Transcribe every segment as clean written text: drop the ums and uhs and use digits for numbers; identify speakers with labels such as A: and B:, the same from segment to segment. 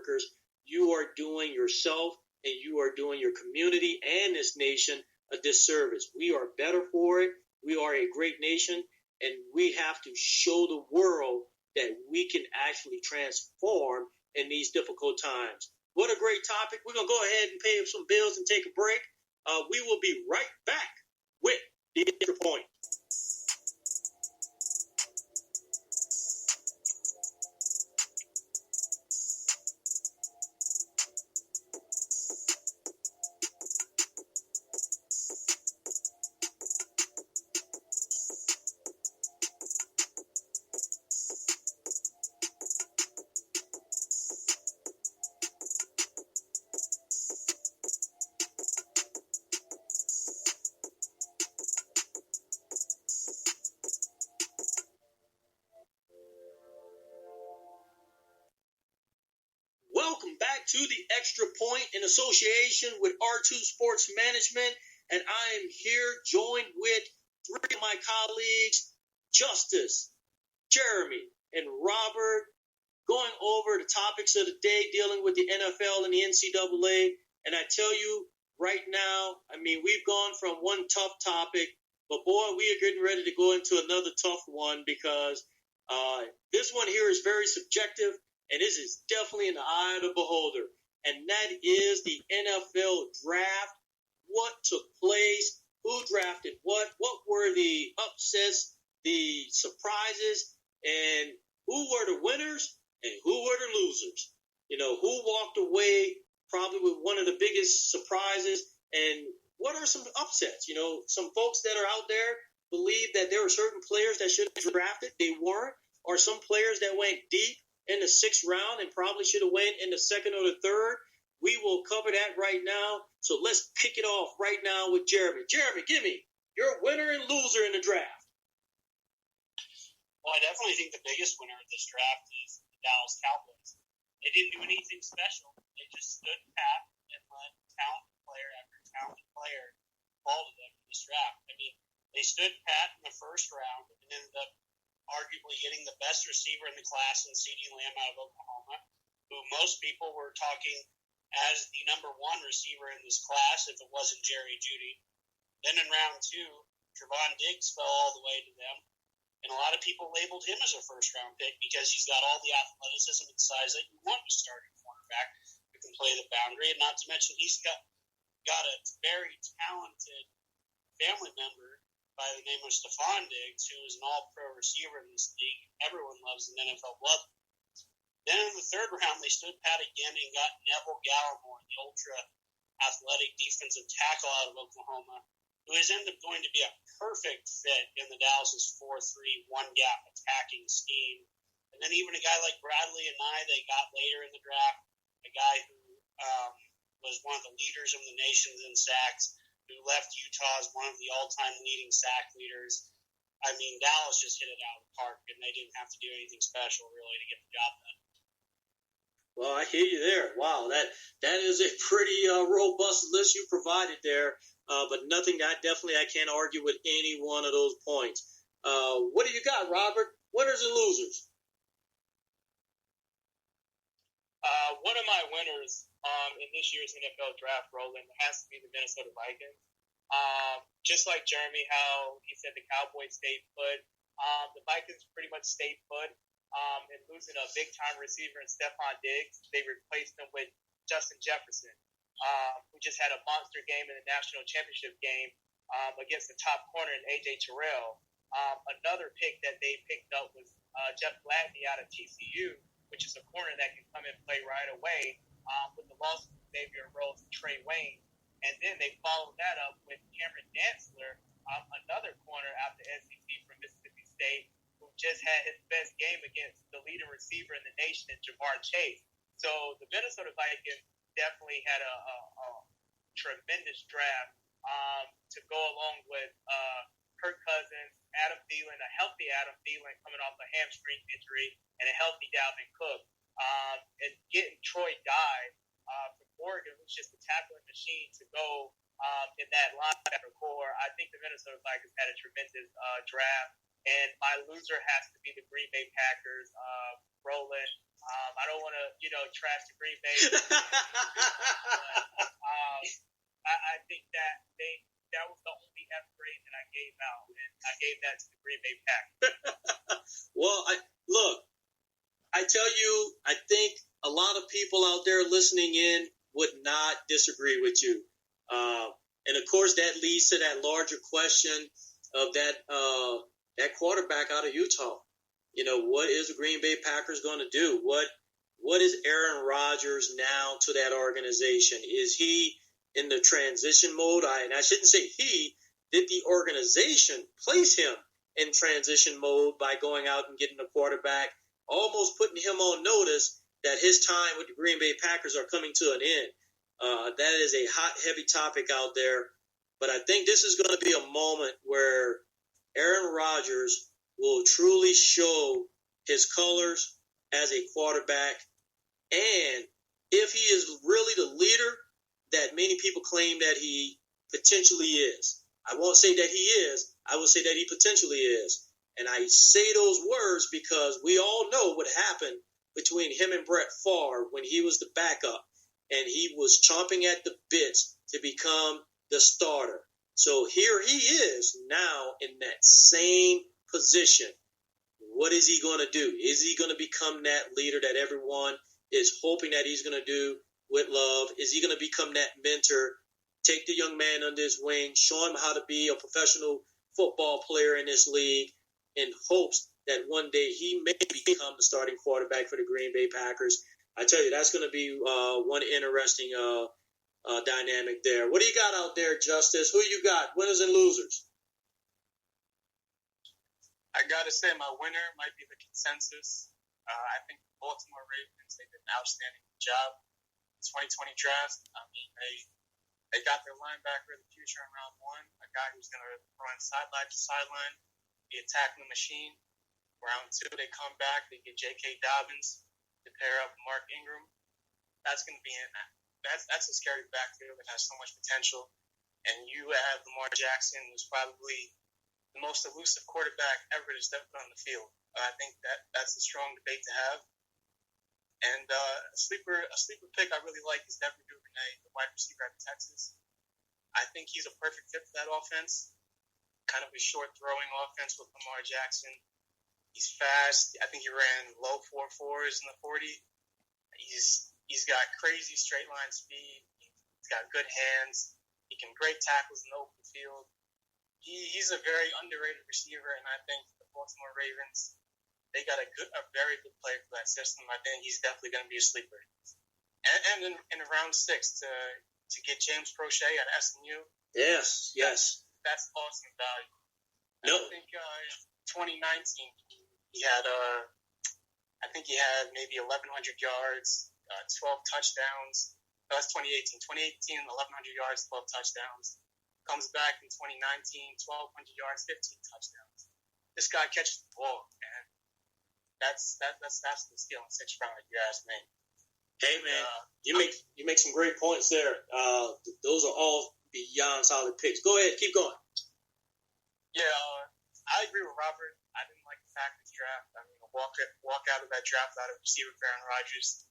A: workers, you are doing yourself and you are doing your community and this nation a disservice. We are better for it. We are a great nation, and we have to show the world that we can actually transform in these difficult times. What a great topic. We're going to go ahead and pay some bills and take a break. We will be right back with the extra point. Welcome back to the Extra Point in association with R2 Sports Management, and I am here joined with three of my colleagues, Justice, Jeremy, and Robert, going over the topics of the day dealing with the NFL and the NCAA. And I tell you right now, we've gone from one tough topic, but boy, we are getting ready to go into another tough one because this one here is very subjective. And this is definitely in the eye of the beholder. And that is the NFL draft. What took place? Who drafted what? What were the upsets, the surprises, and who were the winners and who were the losers? Who walked away probably with one of the biggest surprises, and what are some upsets? Some folks that are out there believe that there were certain players that should have drafted. They weren't. Or some players that went deep in the 6th round and probably should have went in the 2nd or the 3rd. We will cover that right now. So let's kick it off right now with Jeremy. Jeremy, give me your winner and loser in the draft.
B: Well, I definitely think the biggest winner of this draft is the Dallas Cowboys. They didn't do anything special. They just stood pat and let talented player after talented player fall to them in this draft. They stood pat in the 1st round and ended up arguably getting the best receiver in the class in CeeDee Lamb out of Oklahoma, who most people were talking as the number 1 receiver in this class if it wasn't Jerry Jeudy. Then in round 2, Trevon Diggs fell all the way to them, and a lot of people labeled him as a first-round pick because he's got all the athleticism and size that you want in a starting cornerback who can play the boundary, and not to mention he's got a very talented family member by the name of Stephon Diggs, who is an all-pro receiver in this league. Everyone loves an NFL blood. Then in the 3rd round, they stood pat again and got Neville Gallimore, the ultra-athletic defensive tackle out of Oklahoma, who is ended up going to be a perfect fit in the Dallas' 4-3 one-gap attacking scheme. And then even a guy like Bradley and they got later in the draft, a guy who was one of the leaders of the nation in sacks, who left Utah as one of the all-time leading sack leaders. Dallas just hit it out of the park, and they didn't have to do anything special, really, to get the job done.
A: Well, I hear you there. Wow, that is a pretty robust list you provided there, but nothing that I can't argue with any one of those points. What do you got, Robert? Winners and losers?
C: One of my winners in this year's NFL draft, Roland, has to be the Minnesota Vikings. Just like Jeremy, how he said the Cowboys stayed put, the Vikings pretty much stayed put. And losing a big-time receiver in Stephon Diggs, they replaced him with Justin Jefferson, who just had a monster game in the national championship game against the top corner in A.J. Terrell. Another pick that they picked up was Jeff Gladney out of TCU, which is a corner that can come and play right away with the loss of Xavier Rhodes and Trey Wayne. And then they followed that up with Cameron Dantzler, another corner out the SEC from Mississippi State, who just had his best game against the leading receiver in the nation, Jamar Chase. So the Minnesota Vikings definitely had a tremendous draft to go along with Kirk Cousins, Adam Thielen, a healthy Adam Thielen coming off a hamstring injury, and a healthy Dalvin Cook. And getting Troy Dye from Oregon, who's just a tackling machine, to go in that linebacker core. I think the Minnesota Vikings had a tremendous draft. and my loser has to be the Green Bay Packers. Roland, I don't want to, trash the Green Bay. But, I think that that was the only F grade that I gave out, and I gave that to the Green Bay Packers.
A: Well, I tell you, I think a lot of people out there listening in would not disagree with you. And of course, that leads to that larger question of that quarterback out of Utah. What is the Green Bay Packers going to do? What is Aaron Rodgers now to that organization? Is he in the transition mode? And I shouldn't say he. Did the organization place him in transition mode by going out and getting a quarterback, almost putting him on notice that his time with the Green Bay Packers are coming to an end? That is a hot, heavy topic out there. But I think this is going to be a moment where Aaron Rodgers will truly show his colors as a quarterback. And if he is really the leader that many people claim that he potentially is, I won't say that he is. I will say that he potentially is. And I say those words because we all know what happened between him and Brett Favre when he was the backup. And he was chomping at the bits to become the starter. So here he is now in that same position. What is he going to do? Is he going to become that leader that everyone is hoping that he's going to do with Love? Is he going to become that mentor, take the young man under his wing, show him how to be a professional football player in this league in hopes that one day he may become the starting quarterback for the Green Bay Packers? I tell you, that's going to be one interesting dynamic there. What do you got out there, Justice? Who you got? Winners and losers?
D: I got to say my winner might be the consensus. I think the Baltimore Ravens, they did an outstanding job in the 2020 draft. I mean, they got their linebacker of the future in round one, a guy who's going to run sideline to sideline, be a tackling machine. Round two, they come back, they get J.K. Dobbins to pair up with Mark Ingram. That's going to be that's a scary backfield that has so much potential. And you have Lamar Jackson, who's probably the most elusive quarterback ever to step on the field. I think that's a strong debate to have. And a sleeper pick I really like is Devin Duvernay, the wide receiver out of Texas. I think he's a perfect fit for that offense. Kind of a short throwing offense with Lamar Jackson. He's fast. I think he ran low 4.4s in the 40. He's got crazy straight line speed. He's got good hands. He can break tackles in the open field. He's a very underrated receiver, and I think the Baltimore Ravens, they got a very good player for that system. I think he's definitely going to be a sleeper. And in round 6 to get James Prochet out of SMU.
A: Yes.
D: That's awesome value.
A: No.
D: I think 2019 he had I think he had maybe 1,100 yards, 12 touchdowns. No, that's 2018. 2018, 1,100 yards, 12 touchdowns. Comes back in 2019, 1,200 yards, 15 touchdowns. This guy catches the ball, and that's the steal in 6th round, if you ask me.
A: Hey man, you make some great points there. Those are all beyond solid picks. Go ahead, keep going.
D: Yeah, I agree with Robert. I didn't like the Packers draft. I mean, walk out of that draft out of receiver for Aaron Rodgers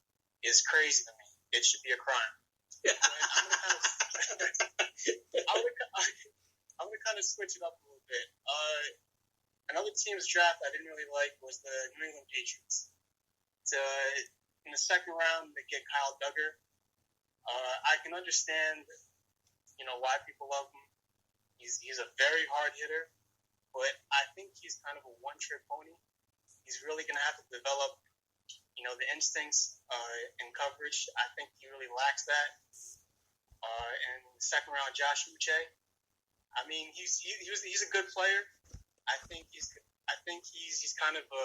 D: is crazy to me. It should be a crime. I'm gonna kind of switch it up a little bit. Another team's draft I didn't really like was the New England Patriots. In the 2nd round, they get Kyle Duggar. I can understand, why people love him. He's a very hard hitter, but I think he's kind of a one-trick pony. He's really going to have to develop, the instincts in coverage. I think he really lacks that. And the 2nd round, Josh Uche. I mean, he's a good player. I think he's kind of a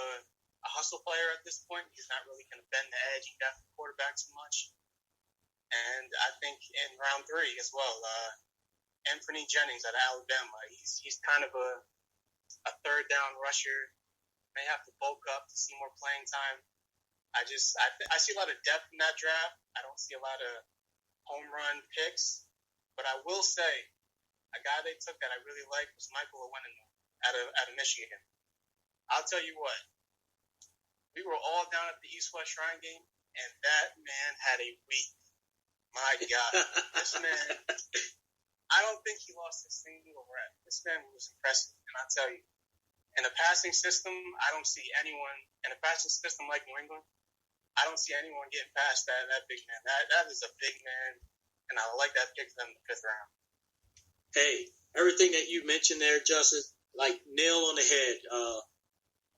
D: hustle player at this point. He's not really going to bend the edge and get the quarterback too much. And I think in round 3 as well, Anthony Jennings out of Alabama. He's kind of a 3rd down rusher. May have to bulk up to see more playing time. I see a lot of depth in that draft. I don't see a lot of home run picks. But I will say, a guy they took that I really liked was Michael Owenenmo out of Michigan. I'll tell you what. We were all down at the East-West Shrine game, and that man had a week. My God. This man, I don't think he lost a single rep. This man was impressive, and I'll tell you. In a passing system, I don't see anyone, in a passing system like New England, I don't see anyone getting past that big man. That is a big man, and I like that pick in the 5th round.
A: Hey, everything that you mentioned there, Justin, like nail on the head.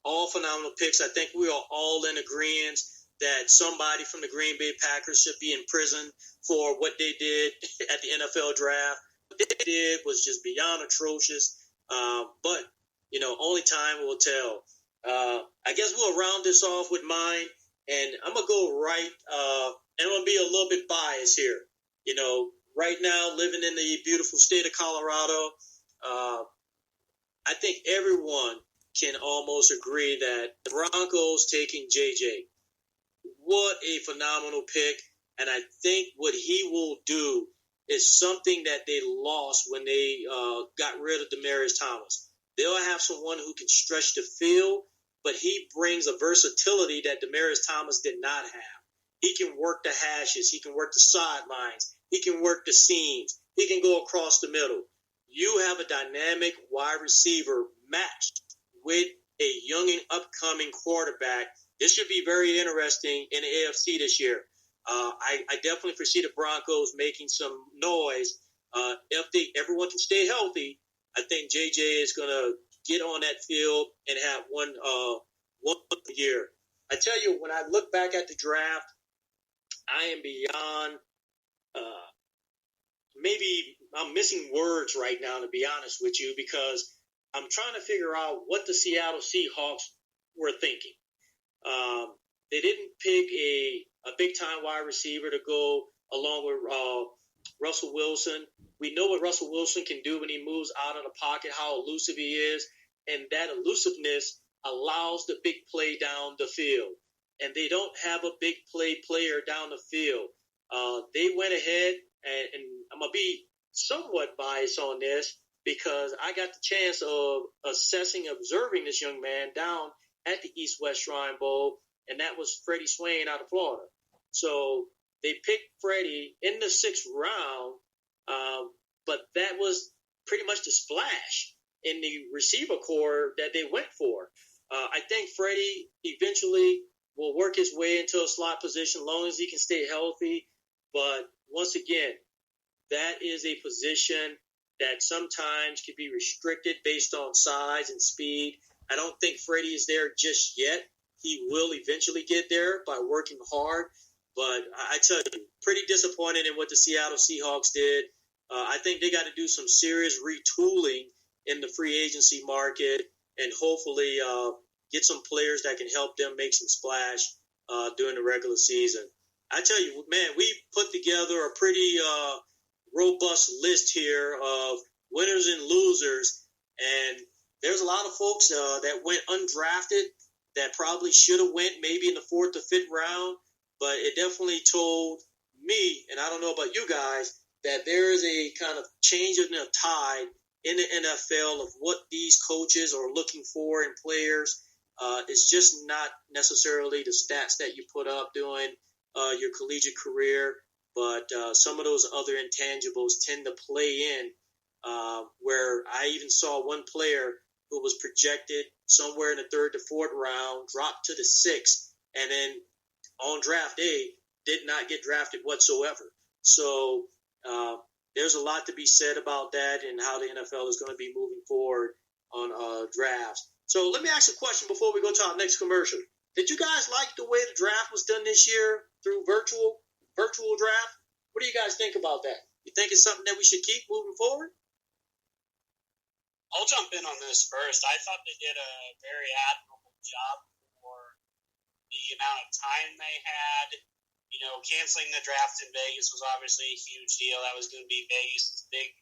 A: All phenomenal picks. I think we are all in agreement that somebody from the Green Bay Packers should be in prison for what they did at the NFL draft. What they did was just beyond atrocious. But, only time will tell. I guess we'll round this off with mine, and I'm going to go right, and I'm going to be a little bit biased here. Right now, living in the beautiful state of Colorado, I think everyone can almost agree that the Broncos taking JJ. What a phenomenal pick. And I think what he will do is something that they lost when they got rid of Demaryius Thomas. They'll have someone who can stretch the field, but he brings a versatility that Demaryius Thomas did not have. He can work the hashes. He can work the sidelines. He can work the seams. He can go across the middle. You have a dynamic wide receiver matched with a young and upcoming quarterback. This should be very interesting in the AFC this year. I definitely foresee the Broncos making some noise. If everyone can stay healthy, I think JJ is going to get on that field and have one year. I tell you, when I look back at the draft, I am beyond maybe I'm missing words right now, to be honest with you, because I'm trying to figure out what the Seattle Seahawks were thinking. They didn't pick a big-time wide receiver to go along with Russell Wilson. We know what Russell Wilson can do when he moves out of the pocket, how elusive he is, and that elusiveness allows the big play down the field. And they don't have a big play player down the field. They went ahead, and I'm going to be somewhat biased on this, because I got the chance of observing this young man down at the East-West Shrine Bowl, and that was Freddie Swain out of Florida. So they picked Freddie in the 6th round, but that was pretty much the splash in the receiver core that they went for. I think Freddie eventually will work his way into a slot position as long as he can stay healthy. But once again, that is a position that sometimes can be restricted based on size and speed. I don't think Freddie is there just yet. He will eventually get there by working hard. But I tell you, pretty disappointed in what the Seattle Seahawks did. I think they got to do some serious retooling in the free agency market and hopefully get some players that can help them make some splash during the regular season. I tell you, man, we put together a pretty robust list here of winners and losers, and there's a lot of folks that went undrafted that probably should have went maybe in the 4th or 5th round, but it definitely told me, and I don't know about you guys, that there is a kind of change in the tide in the NFL of what these coaches are looking for in players. It's just not necessarily the stats that you put up during your collegiate career, but some of those other intangibles tend to play in, where I even saw one player who was projected somewhere in the 3rd to 4th round, dropped to the 6th, and then on draft day did not get drafted whatsoever. So there's a lot to be said about that and how the NFL is going to be moving forward on drafts. So let me ask a question before we go to our next commercial. Did you guys like the way the draft was done this year through virtual draft? What do you guys think about that? You think it's something that we should keep moving forward?
B: I'll jump in on this first. I thought they did a very admirable job for the amount of time they had. You know, canceling the draft in Vegas was obviously a huge deal. That was going to be Vegas' big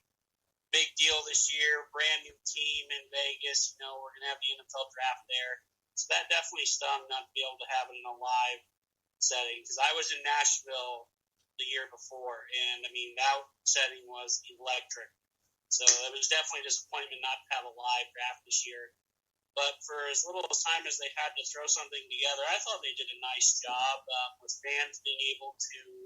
B: deal this year. Brand new team in Vegas. You know, we're going to have the NFL draft there. So that definitely stung not to be able to have it in a live setting. Because I was in Nashville the year before, and, I mean, that setting was electric. So it was definitely a disappointment not to have a live draft this year. But for as little time as they had to throw something together, I thought they did a nice job with fans being able to